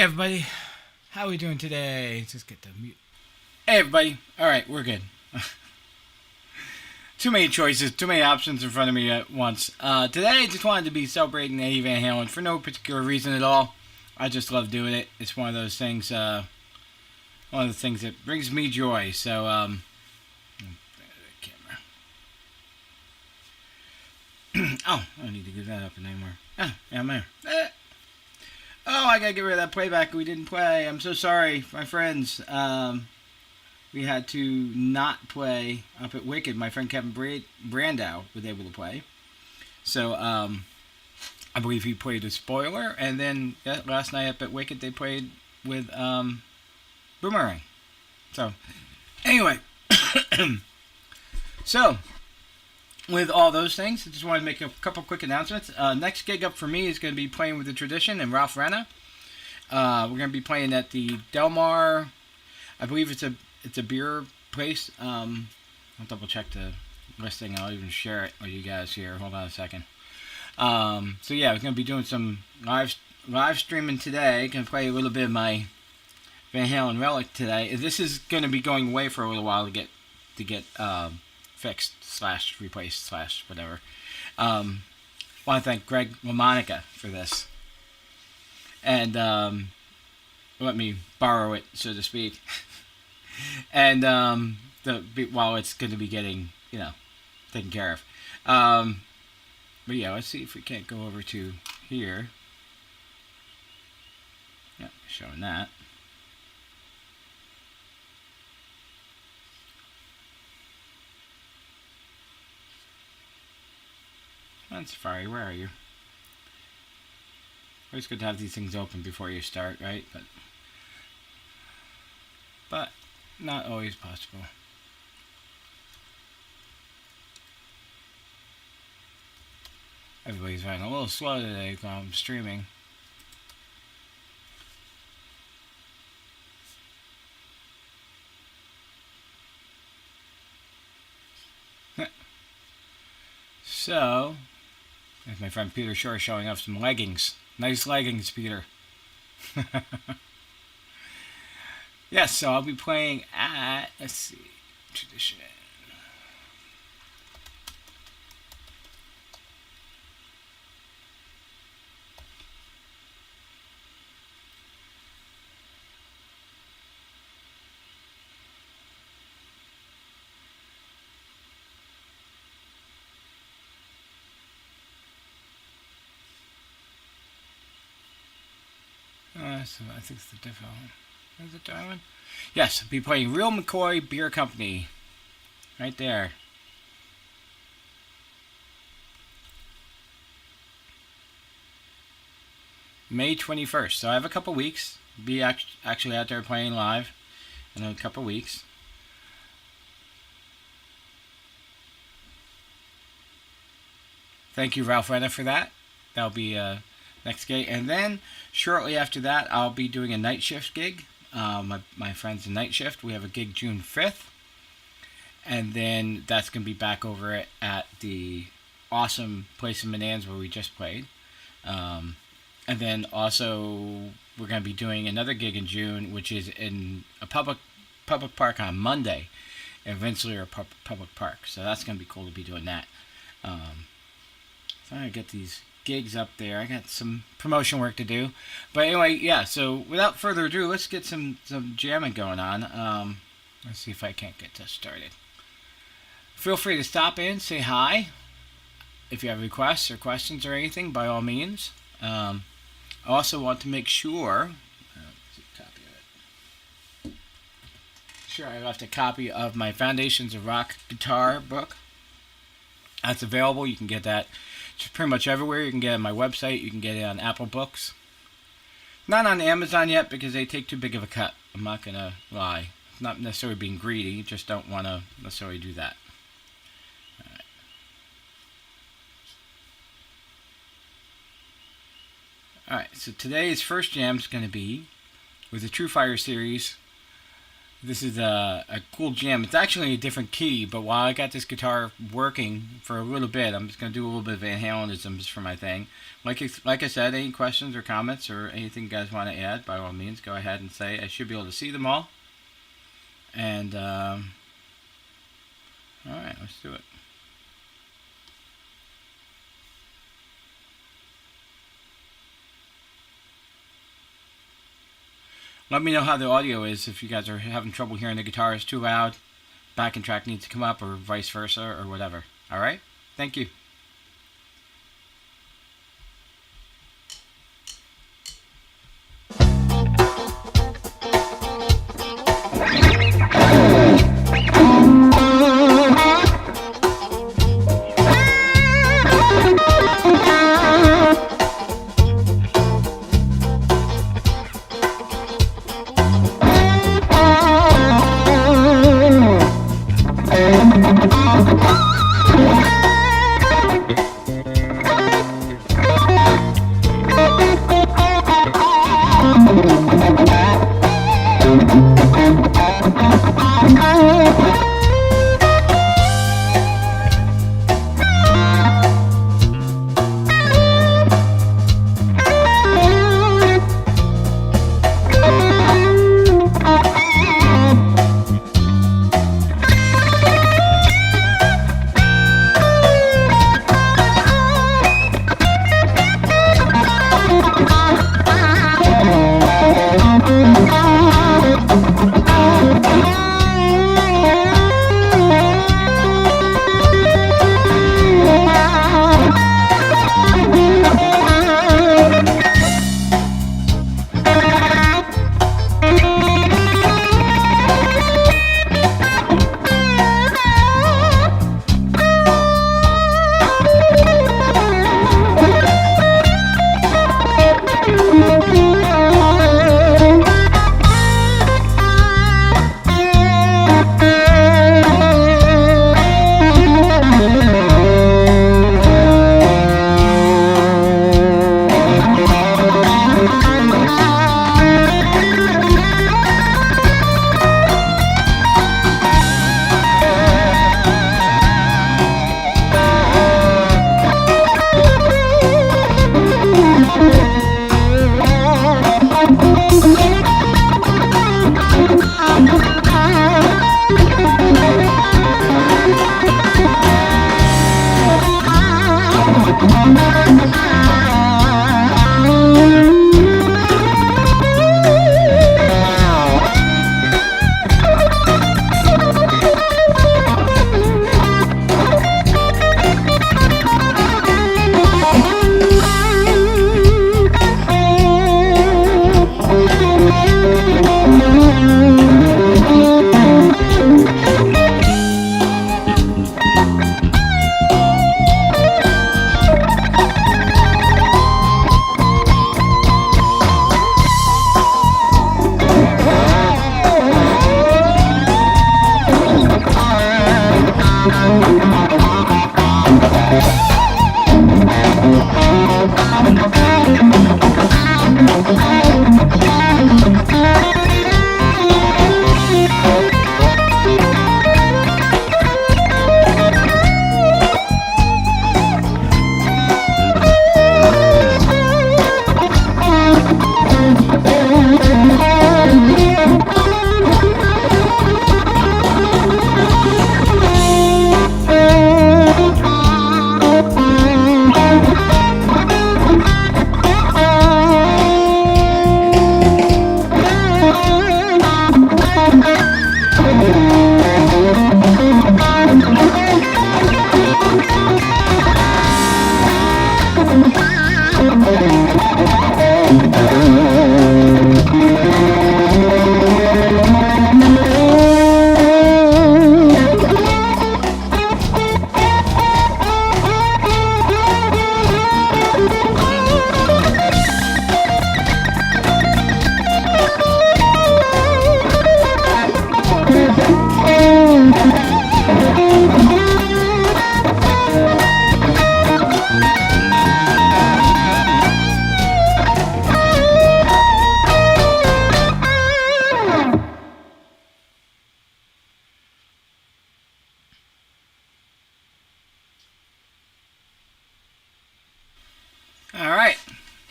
Hey everybody, how are we doing today? Just get the mute. Hey everybody, alright, we're good. Too many choices, too many options in front of me at once. Today I just wanted to be celebrating Eddie Van Halen for no particular reason at all. I just love doing it. It's one of those things, one of the things that brings me joy. So, camera. Oh, I don't need to give that up anymore. Ah, yeah, I'm there. Oh, I gotta get rid of that playback we didn't play. I'm so sorry, my friends. We had to not play up at Wicked. My friend Kevin Brandow was able to play. So, I believe he played a spoiler. And then last night up at Wicked, they played with Boomerang. So, anyway. So, with all those things, I just wanted to make a couple quick announcements. Next gig up for me is going to be playing with The Tradition and Ralph Renna. We're going to be playing at the Del Mar. I believe it's a beer place. I'll double check the listing. I'll even share it with you guys here. Hold on a second. So yeah, we're going to be doing some live streaming today. Going to play a little bit of my Van Halen Relic today. This is going to be going away for a little while to get fixed / replaced / whatever. Want to thank Greg LaMonica for this, and let me borrow it, so to speak. And while it's going to be getting taken care of. But yeah, let's see if we can't go over to here. Yeah, showing that. On Safari, where are you? Always good to have these things open before you start, right? But not always possible. Everybody's running a little slow today while I'm streaming. So, there's my friend Peter Shore showing off some leggings. Nice leggings, Peter. Yes, so I'll be playing at, let's see, Tradition. So I think it's the different one. Is it that one? Yes, I'll be playing Real McCoy Beer Company. Right there. May 21st. So I have a couple weeks. Be actually out there playing live in a couple weeks. Thank you, Ralph Renna, for that. That'll be next gig. And then shortly after that, I'll be doing a night shift gig. My friends in Night Shift. We have a gig June 5th. And then that's going to be back over at the awesome place in Menands where we just played. And then also we're going to be doing another gig in June, which is in a public park on Monday in Rensselaer Public Park. So that's going to be cool to be doing that. So I get these gigs up there. I got some promotion work to do. But anyway, yeah, so without further ado, let's get some jamming going on. Let's see if I can't get this started. Feel free to stop in, say hi. If you have requests or questions or anything, by all means. I also want to make sure I left a copy of my Foundations of Rock guitar book. That's available. You can get that pretty much everywhere. You can get it on my website. You can get it on Apple Books. Not on Amazon yet because they take too big of a cut. I'm not going to lie. Not necessarily being greedy. Just don't want to necessarily do that. Alright, so today's first jam is going to be with the True Fire series, This is a cool jam. It's actually a different key, but while I got this guitar working for a little bit, I'm just going to do a little bit of Van Halenism just for my thing. Like I said, any questions or comments or anything you guys want to add, by all means, go ahead and say. I should be able to see them all. And, alright, let's do it. Let me know how the audio is if you guys are having trouble hearing the guitar is too loud, backing track needs to come up, or vice versa, or whatever. Alright? Thank you.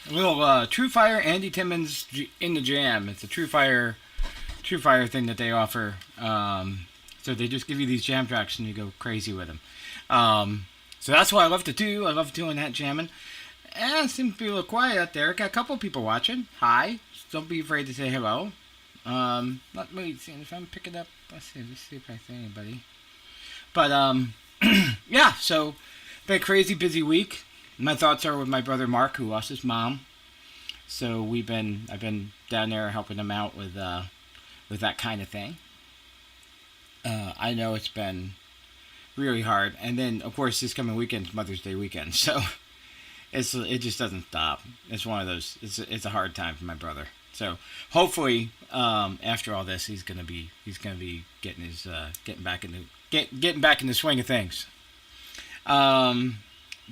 A little True Fire Andy Timmons in the Jam. It's a True Fire thing that they offer. So they just give you these jam tracks and you go crazy with them. So that's what I love to do. I love doing that jamming. And it seems to be a little quiet out there. Got a couple people watching. Hi. Don't be afraid to say hello. Not really seeing if I'm picking up. Let's see if I see anybody. But yeah. So been a crazy busy week. My thoughts are with my brother Mark, who lost his mom. So I've been down there helping him out with that kind of thing. I know it's been really hard, and then of course this coming weekend's Mother's Day weekend, so it just doesn't stop. It's one of those. It's a hard time for my brother. So hopefully after all this, he's gonna be getting back in the swing of things.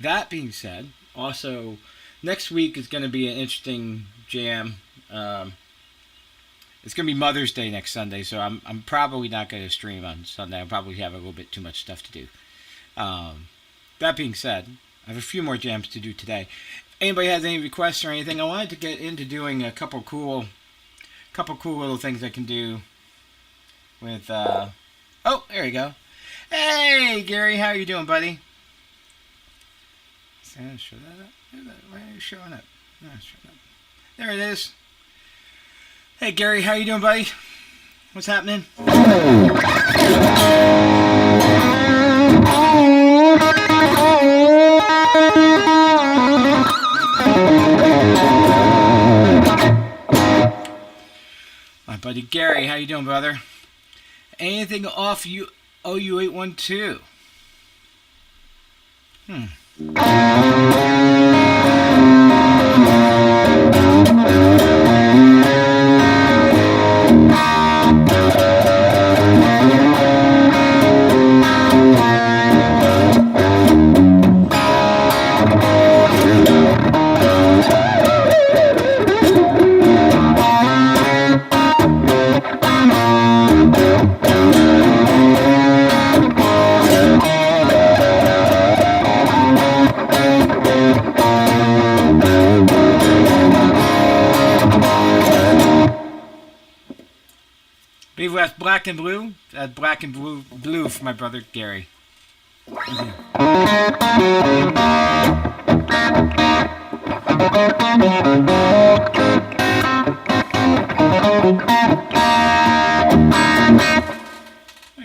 That being said, also next week is going to be an interesting jam. It's going to be Mother's Day next Sunday, so I'm probably not going to stream on Sunday. I'll probably have a little bit too much stuff to do. That being said, I have a few more jams to do today. If anybody has any requests or anything, I wanted to get into doing a couple cool little things I can do with. Oh, there you go. Hey, Gary, how you doing, buddy? Show that up. Why are you showing up? No, it's showing up. There it is. Hey Gary, how you doing, buddy? What's happening? My buddy Gary, how you doing, brother? Anything off OU812? Believe that's black and blue. That's black and blue for my brother Gary. Where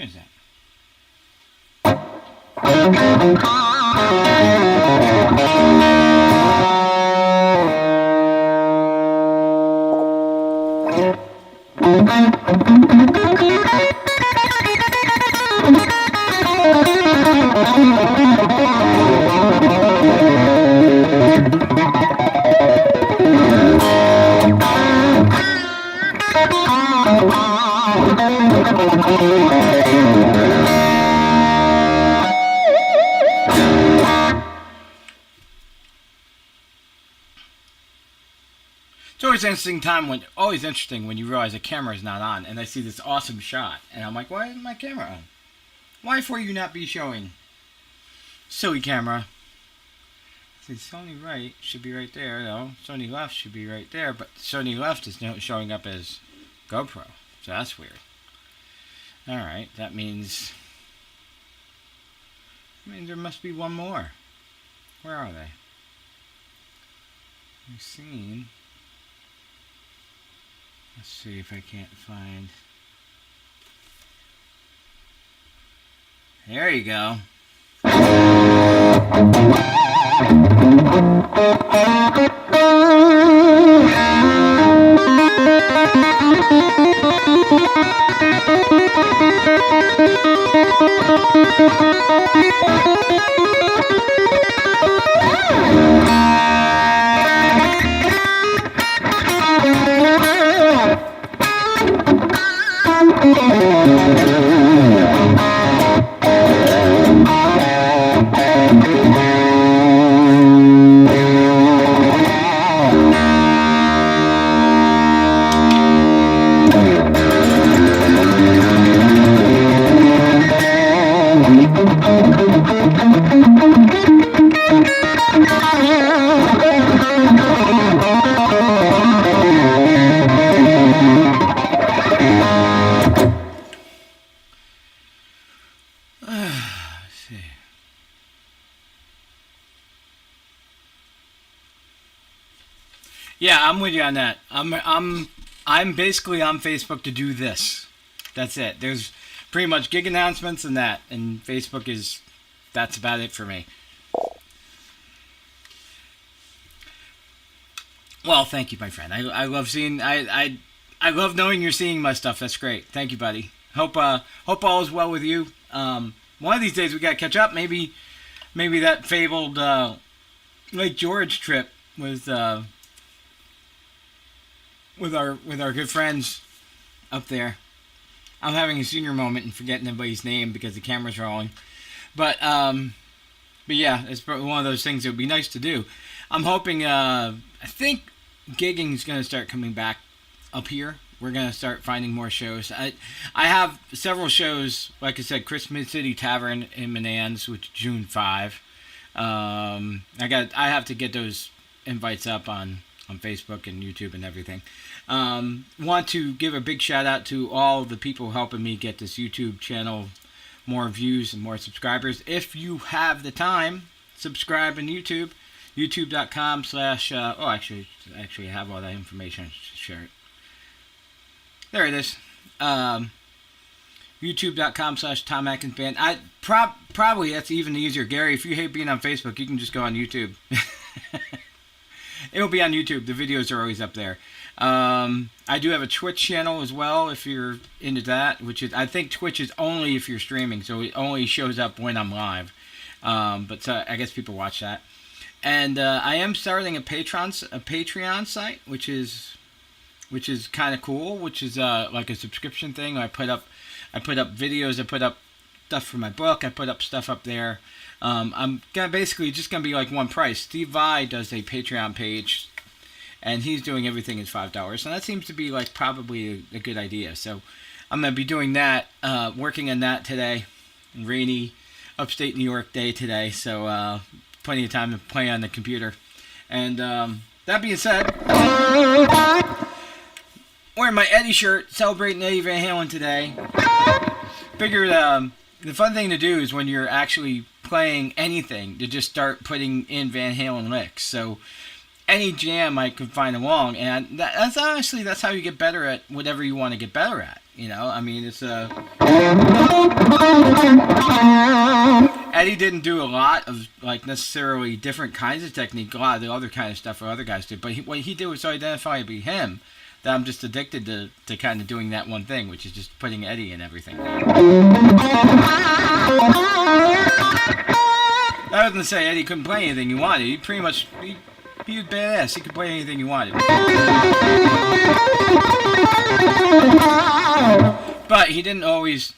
is that? It's always interesting when you realize the camera is not on, and I see this awesome shot, and I'm like, why isn't my camera on? Why for you not be showing? Silly camera. See, Sony right should be right there, though. Sony left should be right there, but Sony left is now showing up as GoPro, so that's weird. Alright, that means there must be one more. Where are they? I've seen. Let's see if I can't find. There you go. Yeah, I'm with you on that. I'm basically on Facebook to do this. That's it. There's pretty much gig announcements and that, and Facebook is that's about it for me. Well, thank you, my friend. I love seeing I love knowing you're seeing my stuff. That's great. Thank you, buddy. Hope all is well with you. One of these days we gotta catch up. Maybe that fabled Lake George trip with our good friends up there. I'm having a senior moment and forgetting everybody's name because the camera's rolling. But yeah, it's one of those things that would be nice to do. I'm hoping. I think gigging is going to start coming back up here. We're going to start finding more shows. I have several shows. Like I said, Christmas City Tavern in Menands, which June 5. I have to get those invites up on Facebook and YouTube and everything. Want to give a big shout out to all the people helping me get this YouTube channel more views and more subscribers. If you have the time, subscribe on YouTube. YouTube.com/. Actually, I have all that information. Share it. There it is. YouTube.com/Tom Atkins Band. Probably that's even easier. Gary, if you hate being on Facebook, you can just go on YouTube. It'll be on YouTube. The videos are always up there. I do have a Twitch channel as well if you're into that, which is, I think Twitch is only if you're streaming, so it only shows up when I'm live. But I guess people watch that. And I am starting a Patreon site, which is kind of cool, which is like a subscription thing. I put up videos, I put up stuff for my book, I put up stuff up there. I'm basically just gonna be like one price. Steve Vai does a Patreon page, and he's doing everything at $5, and that seems to be like probably a good idea. So I'm gonna be doing that, working on that today. Rainy, upstate New York day today, so plenty of time to play on the computer. And that being said, wearing my Eddie shirt, celebrating Eddie Van Halen today. Figured the fun thing to do is when you're actually playing anything to just start putting in Van Halen licks. So any jam I could find along, and that's honestly how you get better at whatever you want to get better at. You know, I mean, it's Eddie didn't do a lot of like necessarily different kinds of technique. A lot of the other kind of stuff other guys did, but what he did was so identifiably him that I'm just addicted to kind of doing that one thing, which is just putting Eddie in everything. That wasn't to say Eddie couldn't play anything he wanted. He pretty much he was badass. He could play anything he wanted. But he didn't always.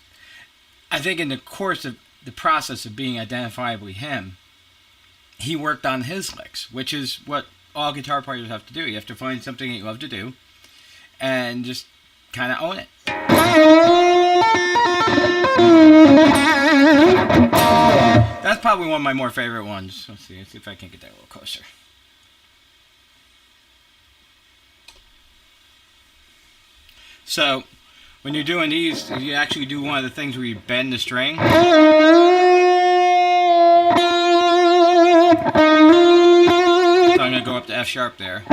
I think in the course of the process of being identifiably him, he worked on his licks, which is what all guitar players have to do. You have to find something that you love to do and just kind of own it. That's probably one of my more favorite ones. Let's see if I can get that a little closer. So, when you're doing these, you actually do one of the things where you bend the string. So I'm going to go up to F sharp there.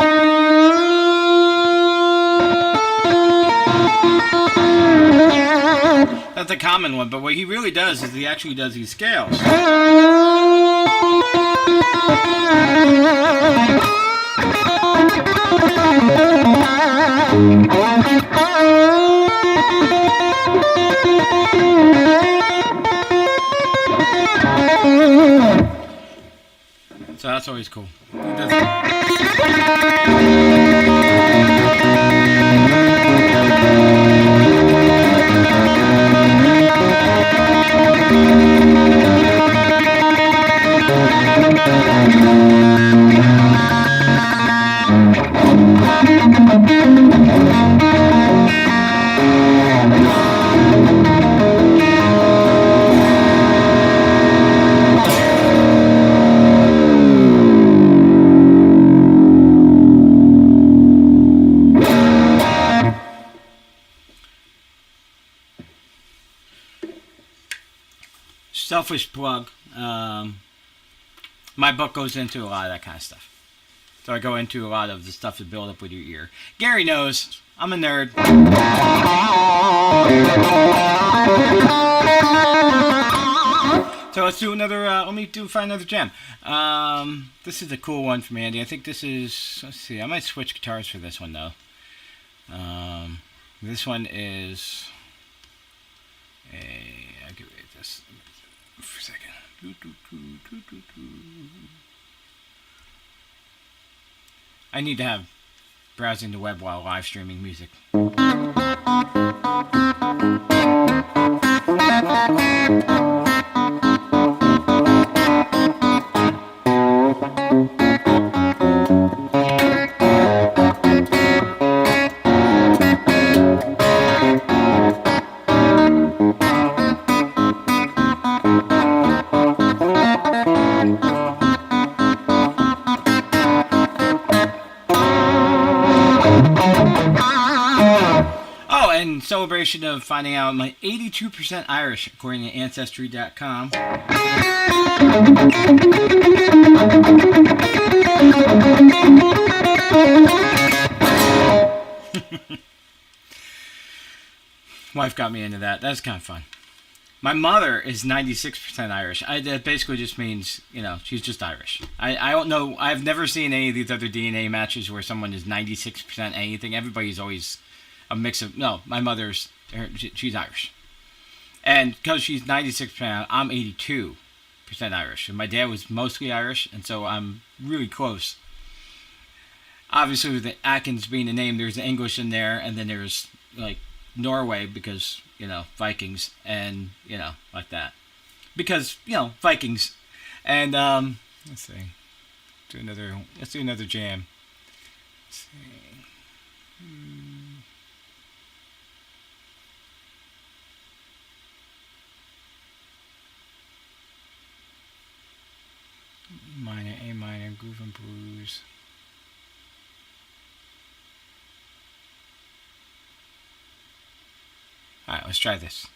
That's a common one, but what he really does is he actually does these scales. So that's always cool. Selfish plug. My book goes into a lot of that kind of stuff. So I go into a lot of the stuff to build up with your ear. Gary knows. I'm a nerd. So let's do another, find another jam. This is a cool one from Andy. I think this is, let's see, I might switch guitars for this one though. This one is I'll give it this for a second. I need to have browsing the web while live streaming music. Celebration of finding out I'm 82% Irish according to Ancestry.com. Wife got me into that. That's kind of fun. My mother is 96% Irish. That basically just means, she's just Irish. I don't know. I've never seen any of these other DNA matches where someone is 96% anything. Everybody's always a mix of, no, my mother's, she's Irish. And because she's 96%, I'm 82% Irish. And my dad was mostly Irish, and so I'm really close. Obviously, with the Atkins being the name, there's English in there, and then there's, Norway, because, Vikings, and, like that. Because, Vikings. And, let's see. Let's do another jam. Let's see. Minor, A minor, groove and blues. Alright, let's try this.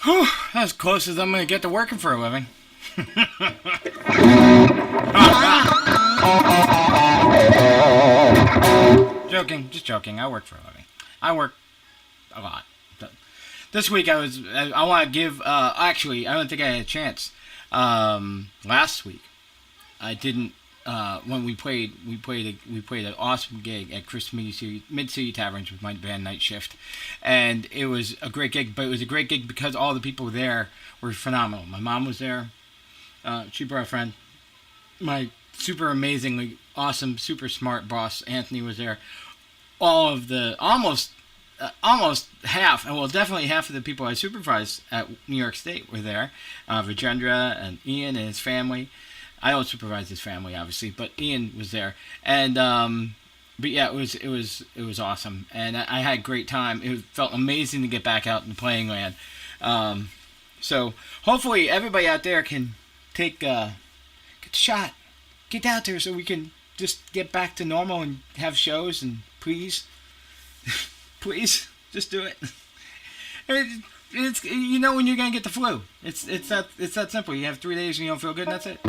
Whew, that's as close as I'm going to get to working for a living. Joking, just joking. I work for a living. I work a lot. This week I want to give, actually, I don't think I had a chance. Last week, I didn't, when we played an awesome gig at Chris Mid-City Taverns with my band Night Shift. And it was a great gig, but it was a great gig because all the people there were phenomenal. My mom was there. She brought a friend. My super amazingly awesome, super smart boss, Anthony, was there. All of the, almost half, and well, definitely half of the people I supervised at New York State were there. Vijendra and Ian and his family. I don't supervise his family, obviously, but Ian was there. And, but yeah, it was awesome. And I had a great time. It felt amazing to get back out in the playing land. So hopefully everybody out there can get the shot. Get out there so we can just get back to normal and have shows, and please, please, just do it. It's you know when you're gonna get the flu. It's that simple. You have 3 days and you don't feel good, and that's it.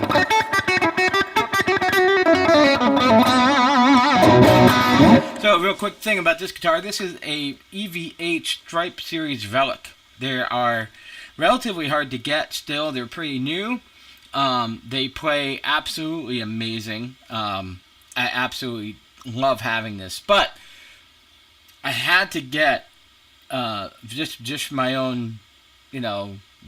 So, a real quick thing about this guitar. This is a EVH Stripe Series Relic. They are relatively hard to get still. They're pretty new. They play absolutely amazing. I absolutely love having this. But I had to get just my own,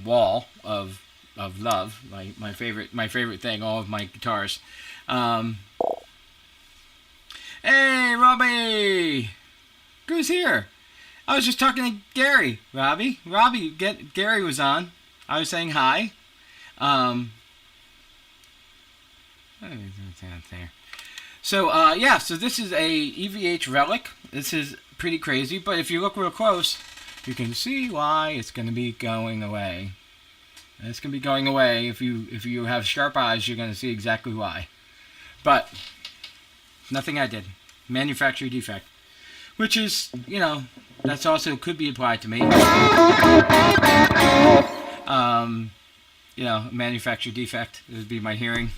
wall of love. My favorite thing. All of my guitars. Hey, Robbie! Who's here? I was just talking to Gary. Robbie, Gary was on. I was saying hi. So, so this is a EVH Relic. This is pretty crazy, but if you look real close, you can see why it's going to be going away. And it's going to be going away. If you have sharp eyes, you're going to see exactly why. But nothing I did. Manufacturer defect. Which is, that's also could be applied to me. Manufacturer defect would be my hearing.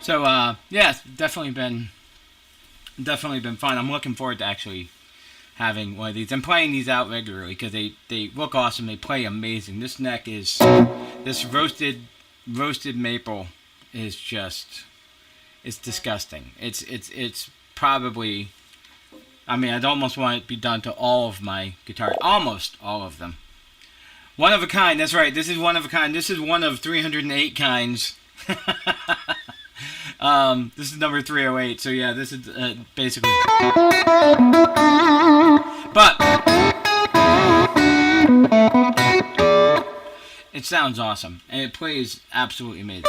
So, it's definitely been fun. I'm looking forward to actually having one of these. I'm playing these out regularly because they look awesome. They play amazing. This neck is, this roasted maple is just, it's disgusting. It's probably, I'd almost want it to be done to all of my guitars. Almost all of them. One of a kind, that's right. This is one of a kind. This is one of 308 kinds. This is number 308, so yeah, this is basically. But it sounds awesome, and it plays absolutely amazing.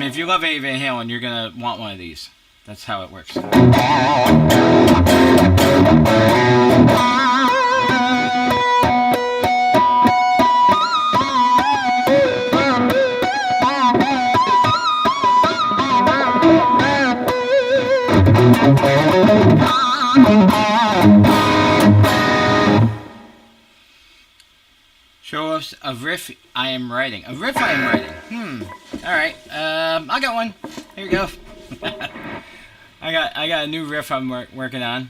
If you love Eddie Van Halen, you're gonna want one of these. That's how it works. Show us a riff I am writing. A riff I am writing. Alright. I got one. Here we go. I got a new riff I'm working on.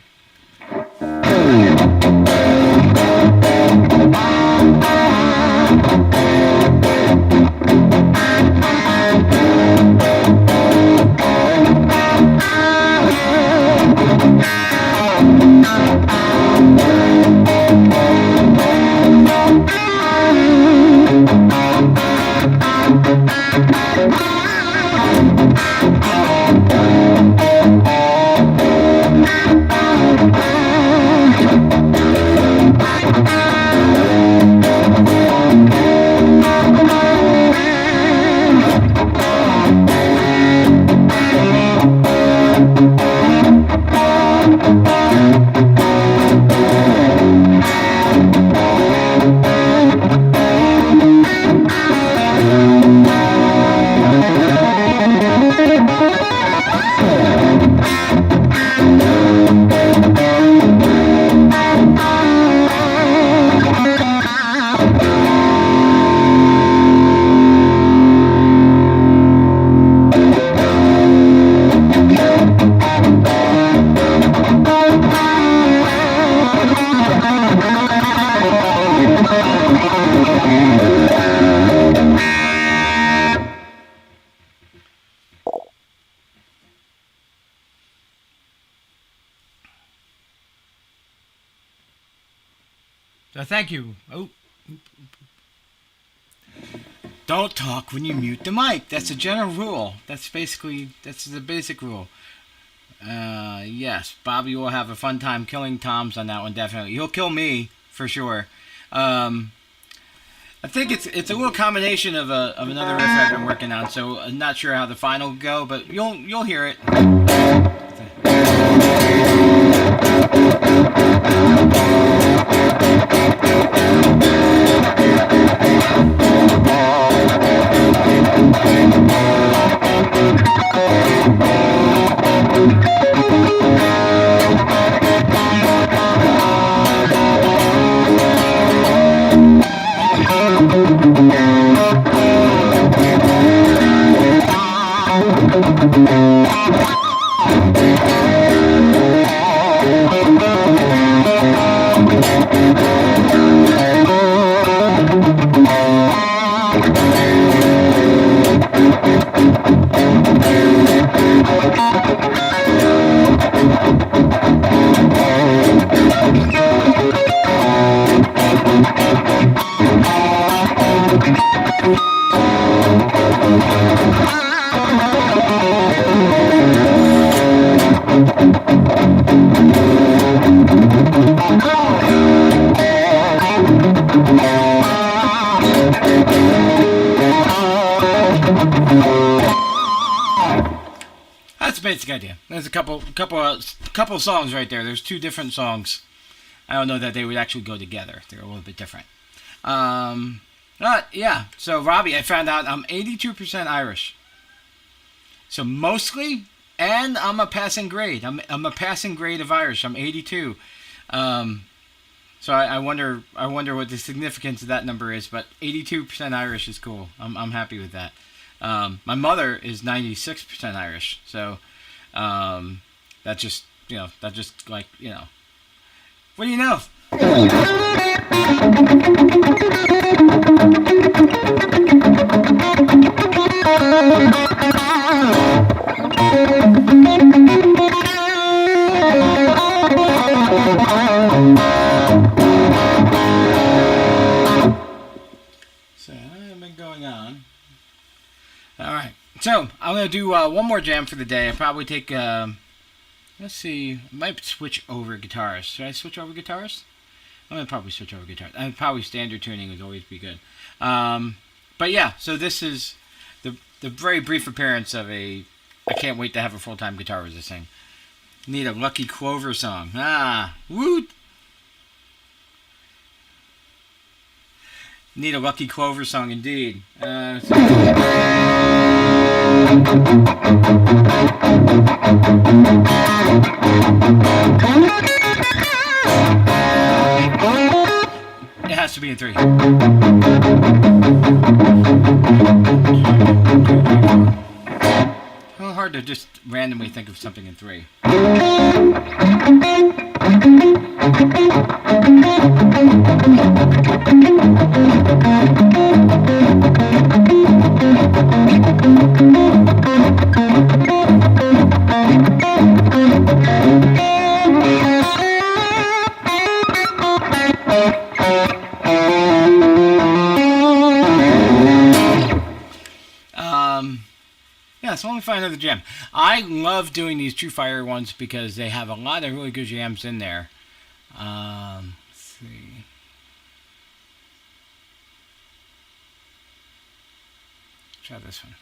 So thank you. Oh. Don't talk when you mute the mic. That's a general rule. That's the basic rule. Yes, Bobby will have a fun time killing Toms on that one, definitely. He'll kill me, for sure. I think it's a little combination of another riff I've been working on, so I'm not sure how the final will go, but you'll hear it. That's the basic idea. There's a couple songs right there. There's two different songs. I don't know that they would actually go together. They're a little bit different. Yeah. So Robbie, I found out I'm 82% Irish. So mostly, and I'm a passing grade. I'm a passing grade of Irish. I'm 82. So I wonder what the significance of that number is. But 82% Irish is cool. I'm happy with that. My mother is 96% Irish. So that just like, what do you know? So I've been going on. All right. So I'm gonna do one more jam for the day. I'll probably take. Let's see. I might switch over guitars. Should I switch over guitars? I'm gonna probably switch over guitars. Probably standard tuning would always be good. But yeah. So this is the very brief appearance of a. I can't wait to have a full-time guitarist to sing. Need a Lucky Clover song. Woot! Need a Lucky Clover song indeed. It has to be in 3. How hard to just randomly think of something in 3. Yeah, so let me find another jam. I love doing these True Fire ones because they have a lot of really good jams in there. Let's see. Try this one.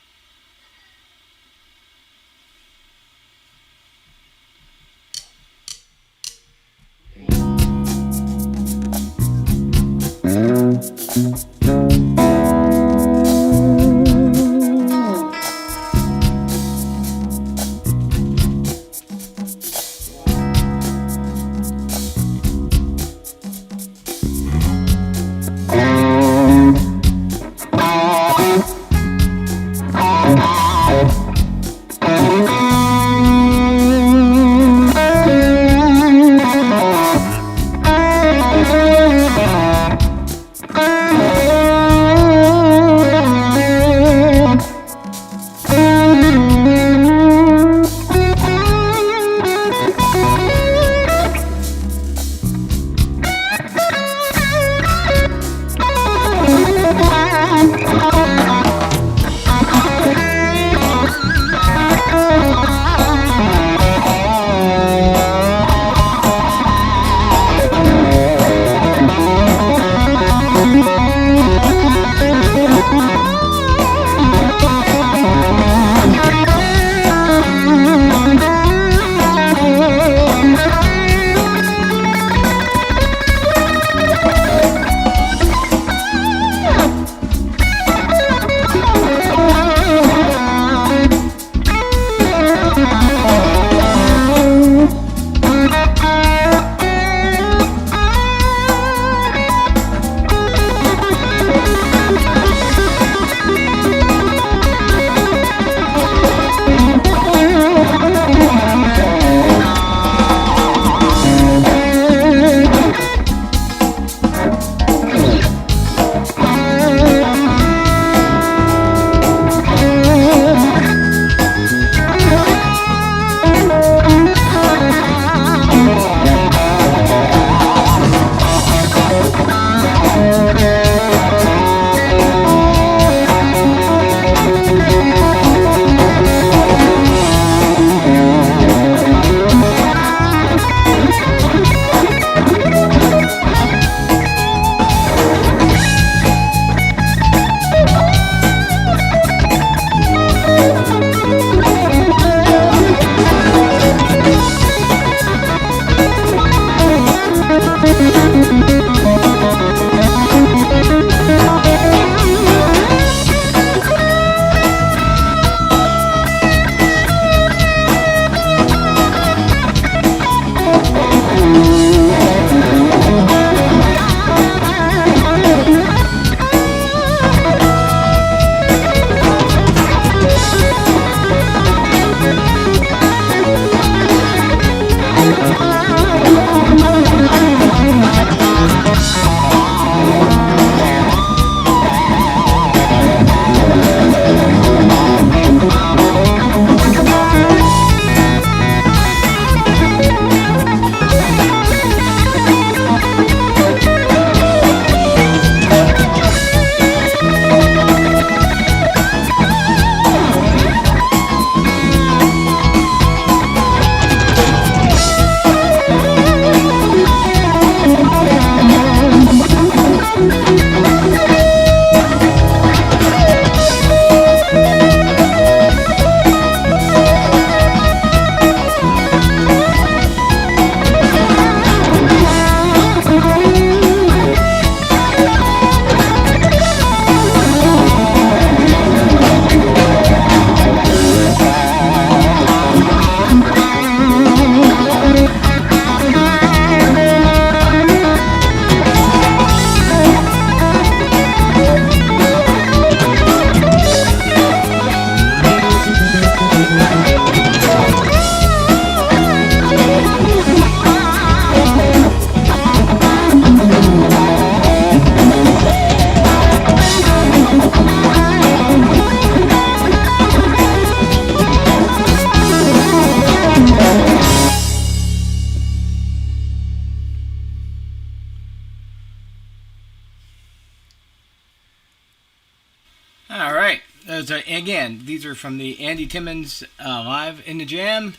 again, these are from the Andy Timmons Live in the Jam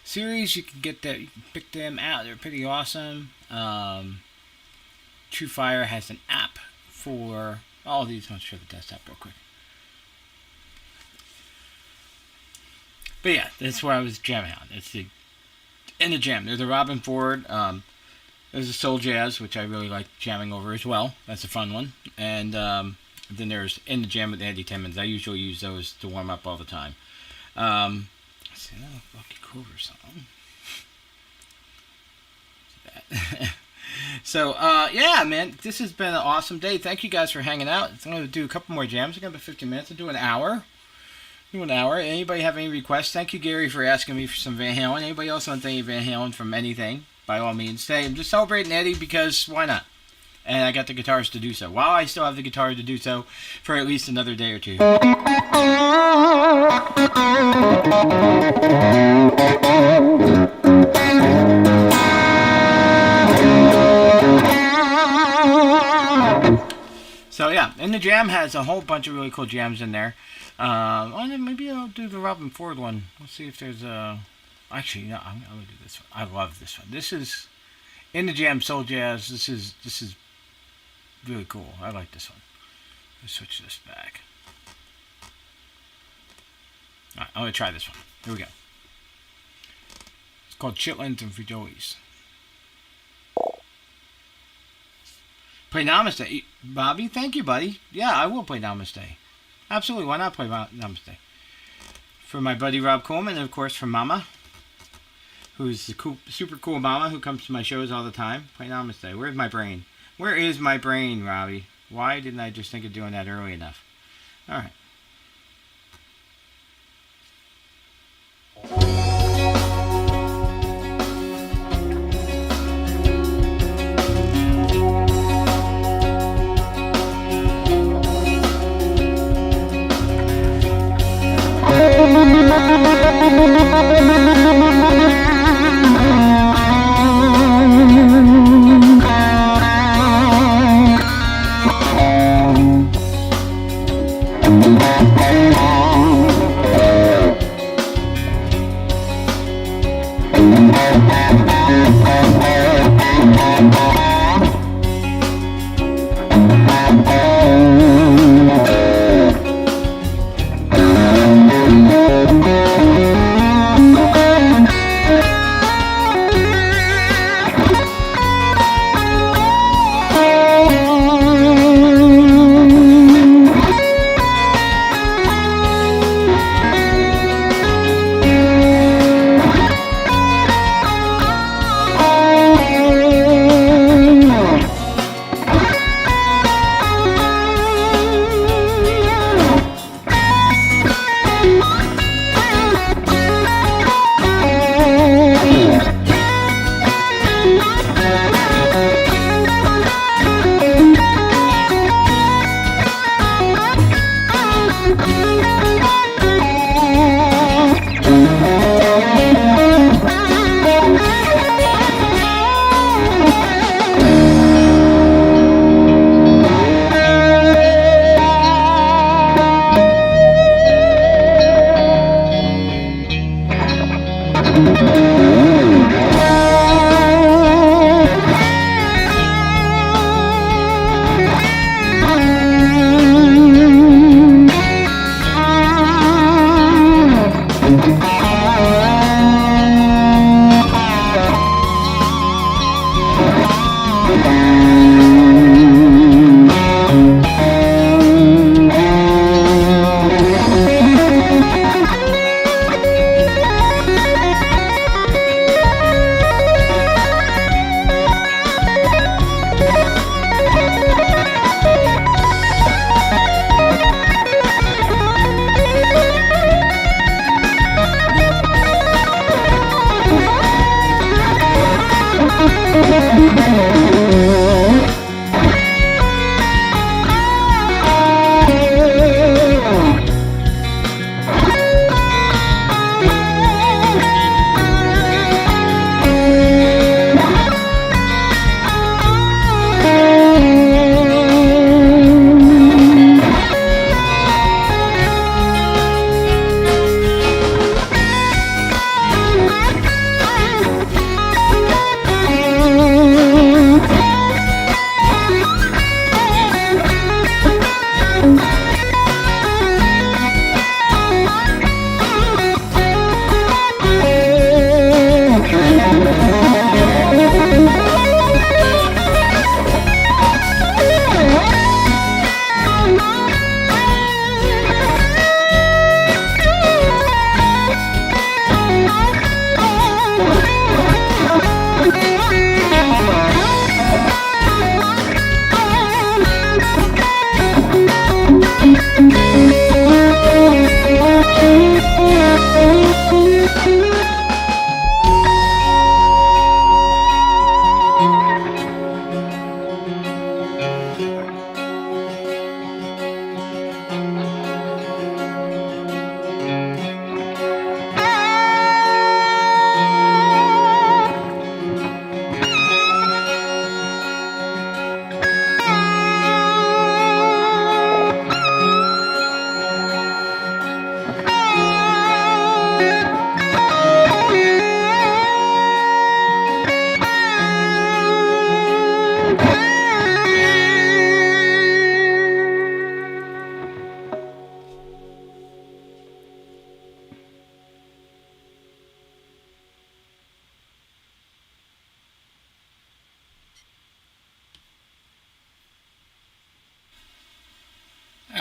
series. You can get that. You can pick them out. They're pretty awesome. True Fire has an app for all these. I'll show the desktop real quick. But yeah, that's where I was jamming on. It's the In the Jam. There's a Robin Ford. There's a Soul Jazz, which I really like jamming over as well. That's a fun one. And then there's In the Jam with Andy Timmons. I usually use those to warm up all the time. Let's see, another Lucky Clover song. So, yeah, man, this has been an awesome day. Thank you guys for hanging out. I'm going to do a couple more jams. I'm going to do 15 minutes. I'll do an hour. Anybody have any requests? Thank you, Gary, for asking me for some Van Halen. Anybody else want any Van Halen from anything? By all means, stay. I'm just celebrating Eddie because why not? And I got the guitars to do so. While I still have the guitar to do so for at least another day or two. So yeah, and the Jam has a whole bunch of really cool jams in there. Maybe I'll do the Robin Ford one. Let's see if there's a... Actually, no, I'm going to do this one. I love this one. This is In the Jam Soul Jazz. This is really cool. I like this one. Let's switch this back. Alright, I'm going to try this one. Here we go. It's called Chitlins and Frijoles. Play Namaste. Bobby, thank you, buddy. Yeah, I will play Namaste. Absolutely, why not play Namaste? For my buddy Rob Coleman, and of course for Mama, who's the cool, super cool Mama who comes to my shows all the time. Play Namaste. Where's my brain? Where is my brain, Robbie? Why didn't I just think of doing that early enough? Alright.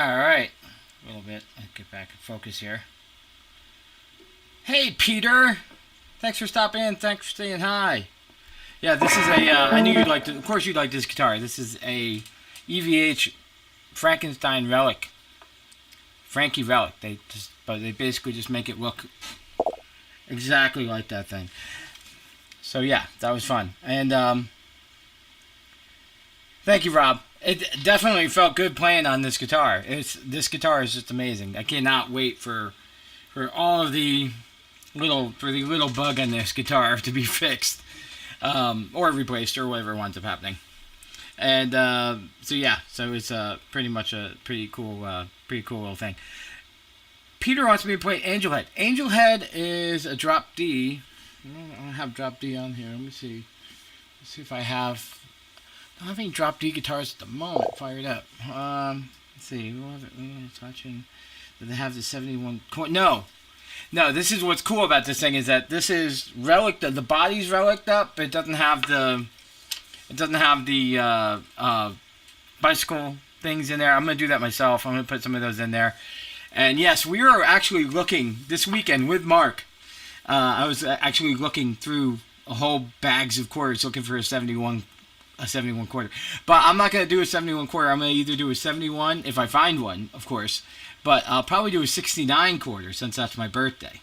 Alright. A little bit. I'll get back in focus here. Hey, Peter! Thanks for stopping in. Thanks for saying hi. Yeah, this is a, I knew you'd like to, of course you'd like this guitar. This is a EVH Frankenstein Relic. Frankie Relic. But they basically just make it look exactly like that thing. So yeah, that was fun. And, thank you, Rob. It definitely felt good playing on this guitar. This guitar is just amazing. I cannot wait for all of the little bug on this guitar to be fixed, or replaced, or whatever winds up happening. And so yeah, so it's pretty much a pretty cool little thing. Peter wants me to play Angel Head. Angel Head is a drop D. I don't have drop D on here. Let me see. Let's see if I have. I don't have any drop D guitars at the moment fired up. Let's see. We'll have it touching. Do they have the 71? No. No, this is what's cool about this thing is that this is relic. The body's reliced up, but it doesn't have the. It doesn't have the bicycle things in there. I'm gonna do that myself. I'm gonna put some of those in there. And yes, we were actually looking this weekend with Mark. I was actually looking through a whole bags of quarters looking for a 71 quarter. But I'm not going to do a 71 quarter. I'm going to either do a 71 if I find one, of course. But I'll probably do a 69 quarter since that's my birthday.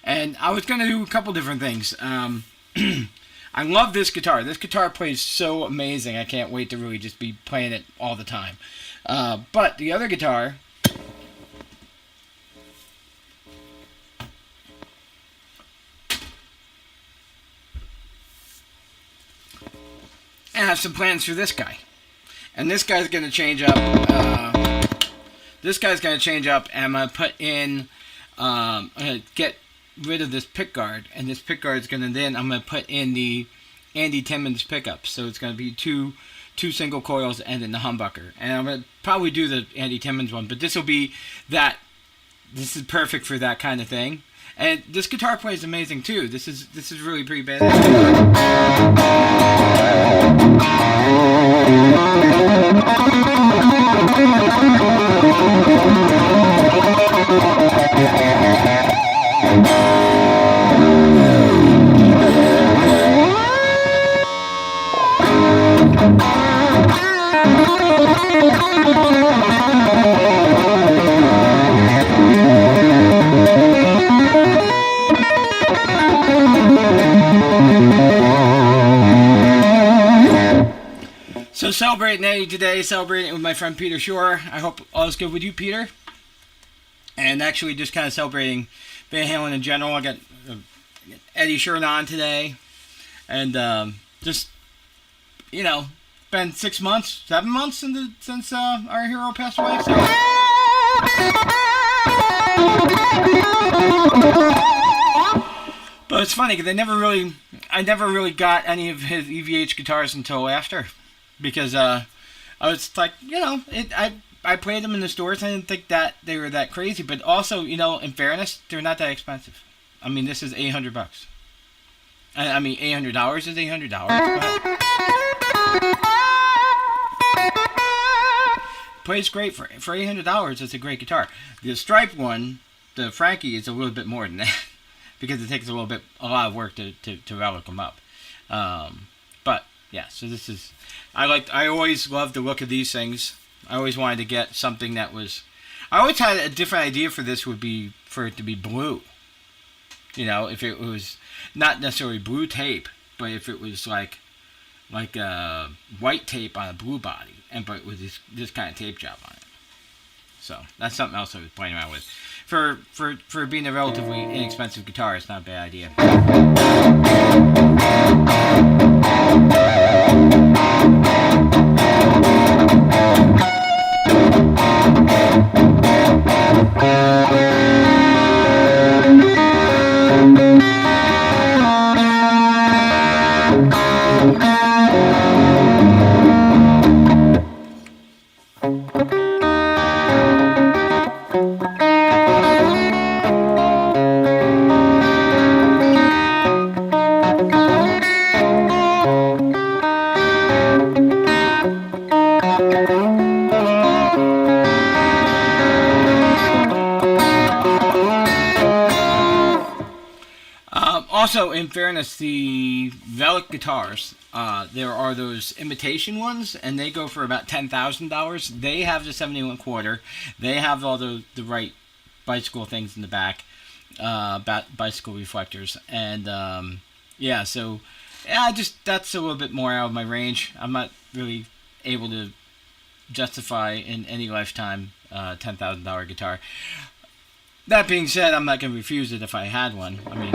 And I was going to do a couple different things. I love this guitar. This guitar plays so amazing. I can't wait to really just be playing it all the time. But the other guitar... I have some plans for this guy. And this guy's going to change up. This guy's going to change up. And I'm going to put in... I'm going to get rid of this pickguard. And this pickguard is going to then... I'm going to put in the Andy Timmons pickups. So it's going to be two single coils and then the humbucker. And I'm going to probably do the Andy Timmons one. But this will be that... This is perfect for that kind of thing. And this guitar plays amazing too. This is really pretty bad. So celebrating Eddie today, celebrating it with my friend Peter Shore. I hope all is good with you, Peter. And actually just kind of celebrating Van Halen in general. I got Eddie Shore on today. And just, you know, been 7 months since our hero passed away. So. But it's funny because I never really got any of his EVH guitars until after. Because I was like, you know, I played them in the stores. I didn't think that they were that crazy, but also, you know, in fairness, they're not that expensive. I mean, this is $800. I mean, $800 is $800. Plays great for $800. It's a great guitar. The striped one, the Frankie, is a little bit more than that because it takes a lot of work to relic them up. But yeah, so this is. I always loved the look of these things. I always wanted to get something that was... I always had a different idea for this would be for it to be blue. You know, if it was not necessarily blue tape, but if it was like white tape on a blue body, but with this kind of tape job on it. So that's something else I was playing around with. For being a relatively inexpensive guitar, it's not a bad idea. Also, in fairness, the Velic guitars, there are those imitation ones, and they go for about $10,000. They have the 71 quarter. They have all the right bicycle things in the back, bicycle reflectors, and yeah. So yeah, that's a little bit more out of my range. I'm not really able to justify in any lifetime $10,000 guitar. That being said, I'm not going to refuse it if I had one. I mean,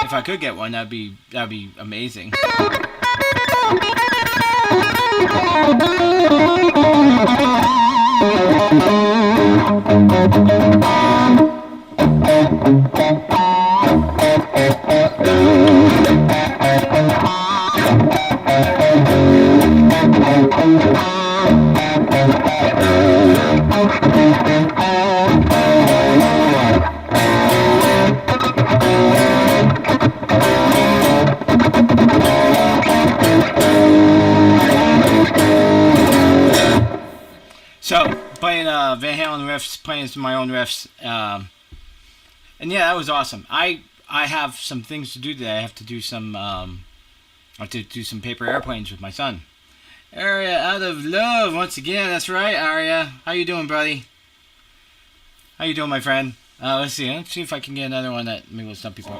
if I could get one, that'd be amazing. So, playing Van Halen riffs, playing some of my own riffs, and yeah, that was awesome. I have some things to do today. I have to do some paper airplanes with my son. Aria, out of love once again. That's right, Aria. How you doing, buddy? How you doing, my friend? Let's see. Let's see if I can get another one that maybe will stop people.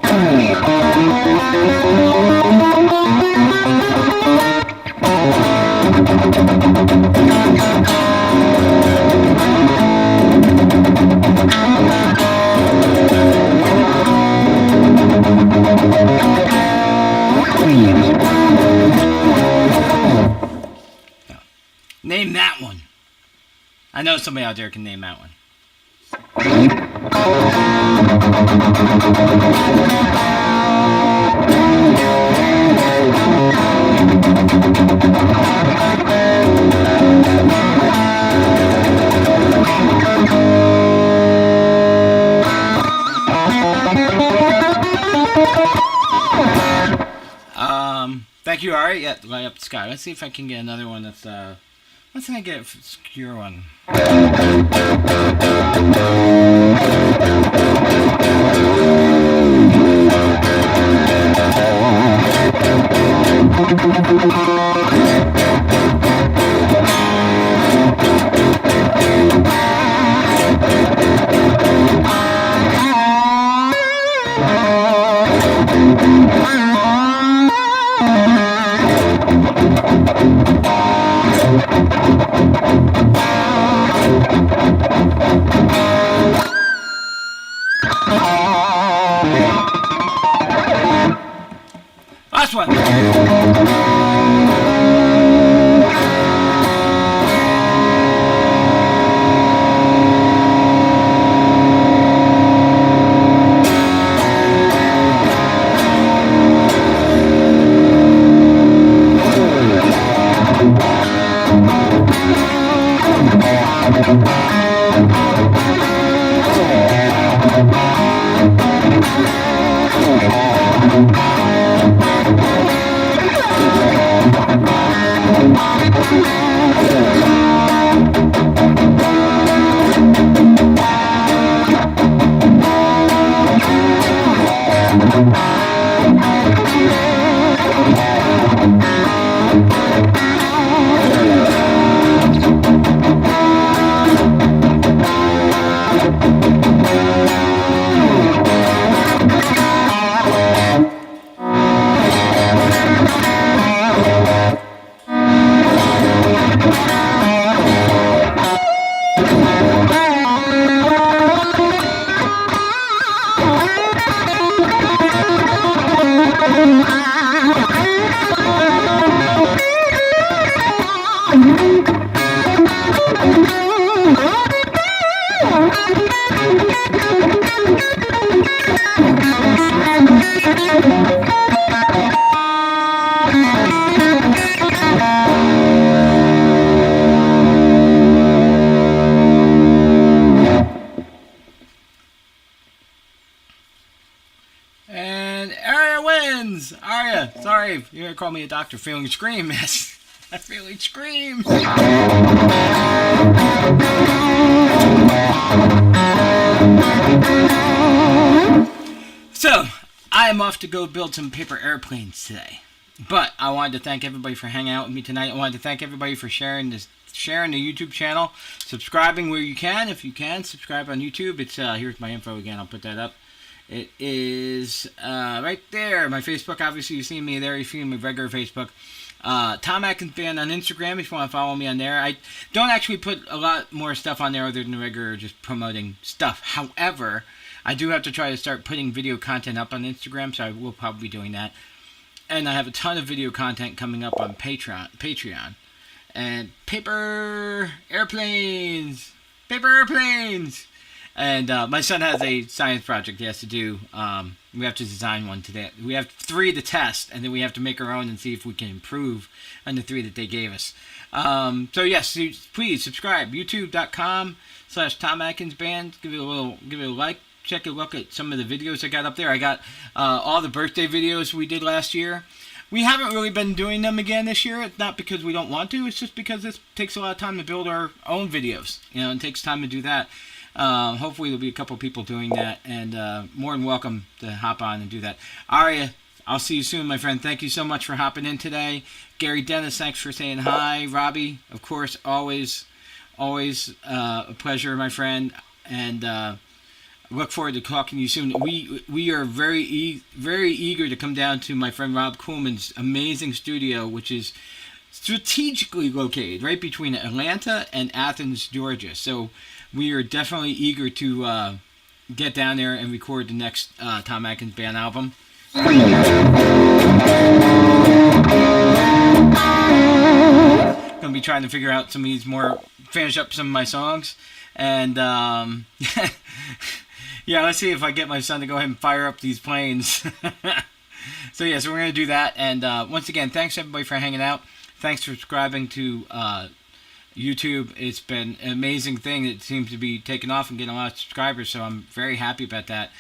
Name that one. I know somebody out there can name that one. Thank you, Ari. Yeah, light up the sky. Let's see if I can get another one that's let's see if I get an obscure one. Last one. And Aria wins! Aria, sorry, you're gonna call me a doctor. Feeling scream, yes. I feeling scream. So, I am off to go build some paper airplanes today. But I wanted to thank everybody for hanging out with me tonight. I wanted to thank everybody for sharing the YouTube channel, subscribing where you can. If you can, subscribe on YouTube. It's here's my info again. I'll put that up. It is right there. My Facebook, obviously, you've seen me there. You've seen my regular Facebook. Tom Atkins Band on Instagram if you want to follow me on there. I don't actually put a lot more stuff on there other than the regular just promoting stuff. However, I do have to try to start putting video content up on Instagram, so I will probably be doing that. And I have a ton of video content coming up on Patreon. And paper airplanes! And my son has a science project he has to do. We have to design one today. We have 3 to test, and then we have to make our own and see if we can improve on the 3 that they gave us. So yes, please subscribe. YouTube.com/Tom Atkins Band. Give it a like. Check a look at some of the videos I got up there. I got all the birthday videos we did last year. We haven't really been doing them again this year. It's not because we don't want to. It's just because it takes a lot of time to build our own videos. It takes time to do that. Hopefully there'll be a couple people doing that, and more than welcome to hop on and do that. Aria, I'll see you soon, my friend. Thank you so much for hopping in today. Gary Dennis, thanks for saying hi. Robbie, of course, always a pleasure, my friend, and look forward to talking to you soon. We are very eager to come down to my friend Rob Kuhlman's amazing studio, which is strategically located right between Atlanta and Athens, Georgia. So we are definitely eager to get down there and record the next Tom Atkins Band album. Gonna be trying to figure out some of these finish up some of my songs, and yeah, let's see if I get my son to go ahead and fire up these planes. So we're going to do that. And once again, thanks everybody for hanging out. Thanks for subscribing to YouTube. It's been an amazing thing. It seems to be taking off and getting a lot of subscribers, so I'm very happy about that.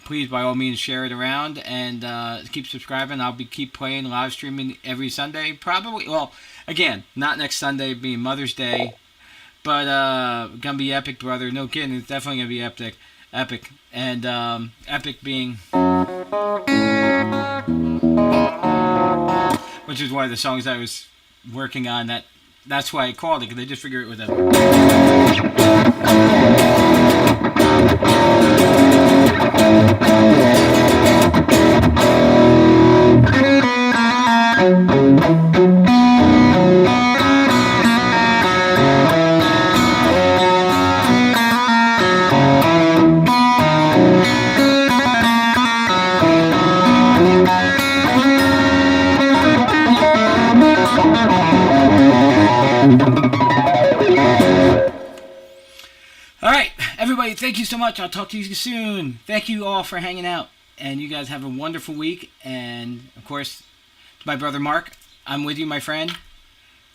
Please, by all means, share it around and keep subscribing. I'll keep playing, live streaming every Sunday. Probably, well, again, not next Sunday, being Mother's Day. But going to be epic, brother. No kidding. It's definitely going to be epic. And epic being, which is one of the songs I was working on. That's why I called it, because I just figured it was Alright, everybody, thank you so much. I'll talk to you soon. Thank you all for hanging out. And you guys have a wonderful week. And, of course, to my brother Mark, I'm with you, my friend.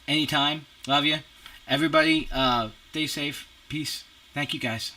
Anytime. Love you. Everybody, stay safe. Peace. Thank you, guys.